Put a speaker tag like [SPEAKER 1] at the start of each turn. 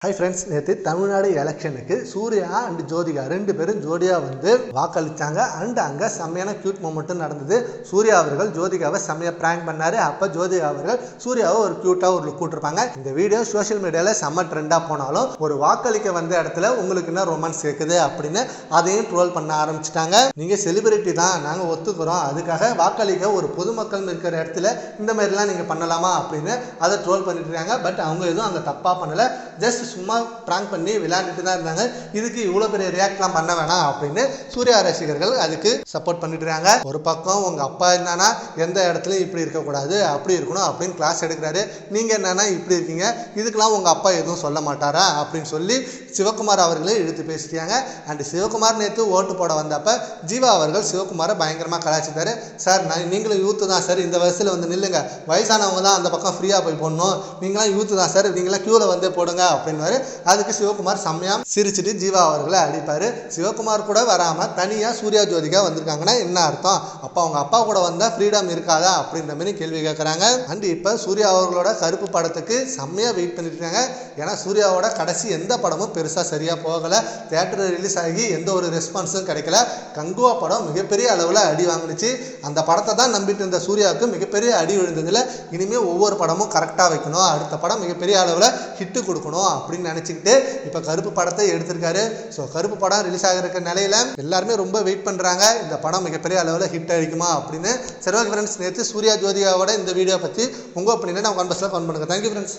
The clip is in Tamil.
[SPEAKER 1] ஹாய் ஃப்ரெண்ட்ஸ், நேற்று தமிழ்நாடு எலெக்ஷனுக்கு சூர்யா அண்ட் ஜோதிகா ரெண்டு பேரும் ஜோடியாக வந்து வாக்களித்தாங்க. அண்ட் அங்கே செம்மையான க்யூட் மூமெண்ட்டும் நடந்தது. சூர்யா அவர்கள் ஜோதிகாவை செம்மையாக ப்ராங்க் பண்ணார். அப்போ ஜோதிகா அவர்கள் சூர்யாவை ஒரு க்யூட்டாக ஒரு லுக் கூட்டிருப்பாங்க. இந்த வீடியோ சோஷியல் மீடியாவில் செம்ம ட்ரெண்டாக போனாலும் ஒரு வாக்களிக்க வந்த இடத்துல உங்களுக்கு என்ன ரொமான்ஸ் கேட்குது அப்படின்னு அதையும் ட்ரோல் பண்ண ஆரம்பிச்சிட்டாங்க. நீங்கள் செலிபிரிட்டி தான், நாங்கள் ஒத்துக்கிறோம், அதுக்காக வாக்களிக்க ஒரு பொதுமக்கள் இருக்கிற இடத்துல இந்த மாதிரிலாம் நீங்கள் பண்ணலாமா அப்படின்னு அதை ட்ரோல் பண்ணிட்டு இருக்காங்க. பட் அவங்க எதுவும் அங்கே தப்பாக பண்ணலை, ஜஸ்ட் சும்மா ப்ராங்க் பண்ணி விளையாண்டுட்டு தான் இருந்தாங்க. இதுக்கு இவ்வளோ பெரிய ரியாக்ட்லாம் பண்ண வேணாம் அப்படின்னு சூர்யா ரசிகர்கள் அதுக்கு சப்போர்ட் பண்ணிட்டு இருக்காங்க. ஒரு பக்கம் உங்கள் அப்பா என்னன்னா எந்த இடத்துலையும் இப்படி இருக்கக்கூடாது, அப்படி இருக்கணும் அப்படின்னு கிளாஸ் எடுக்கிறாரு. நீங்கள் என்னன்னா இப்படி இருக்கீங்க, இதுக்கெல்லாம் உங்கள் அப்பா எதுவும் சொல்ல மாட்டாரா அப்படின்னு சொல்லி சிவகுமார் அவர்களே இழுத்து பேசிட்டாங்க. அண்ட் சிவகுமார் நேற்று ஓட்டு போட வந்தப்ப ஜீவா அவர்கள் சிவகுமாரை பயங்கரமாக கலாய்ச்சிட்டாரு. சார் நீங்களும் யூத்து தான் சார், இந்த வயசில் வந்து நில்லுங்க, வயசானவங்க தான் அந்த பக்கம் ஃப்ரீயாக போய் போடணும், நீங்களாம் யூத்து தான் சார், நீங்களாம் க்யூவில் வந்து போடுங்க அப்படின்னு. அதுக்கு சிவகுமார் செம்மையா சிரிச்சுட்டு ஜீவா அவர்களை அடிப்பாரு. சிவகுமார் கூட வராம தனியா சூர்யா ஜோதிகா வந்திருக்காங்கன்னா என்ன அர்த்தம்? அப்பா அவங்க அப்பா கூட வந்தா ஃப்ரீடம் இருக்காதா அப்படின்ற மாதிரி கேள்வி கேட்கறாங்க. அண்ட் இப்ப சூர்யா அவர்களோட கருப்பு படத்துக்கு செம்மையா வெயிட் பண்ணிட்டு இருக்காங்க. ஏன்னா சூர்யாவோட கடைசி எந்த படமும் பெருசா சரியா போகல, தியேட்டர் ரிலீஸ் ஆகி எந்த ஒரு ரெஸ்பான்ஸும் கிடைக்கல. கங்குவா படம் மிகப்பெரிய அளவுல அடி வாங்கினுச்சு. அந்த படத்தை தான் நம்பிட்டு இருந்த சூர்யாவுக்கு மிகப்பெரிய அடி விழுந்ததுல இனிமே ஒவ்வொரு படமும் கரெக்டா வைக்கணும், அடுத்த படம் மிகப்பெரிய அளவுல ஹிட்டு கொடுக்கணும் அப்படின்னு நினைச்சுக்கிட்டு இப்ப கருப்பு படத்தை எடுத்திருக்காரு. ஸோ கருப்பு படம் ரிலீஸ் ஆகிருக்க நிலையில எல்லாருமே ரொம்ப வெயிட் பண்றாங்க, இந்த படம் மிகப்பெரிய அளவில் ஹிட் அடிக்குமா அப்படின்னு. சரி ஓகே ஃப்ரெண்ட்ஸ், நேற்று சூர்யா ஜோதிகாவோட இந்த வீடியோ பத்தி உங்க ஒப்பீனியனை நம்ம கமெண்ட் பாக்ஸ்ல கமெண்ட் பண்ணுங்க. Thank you friends.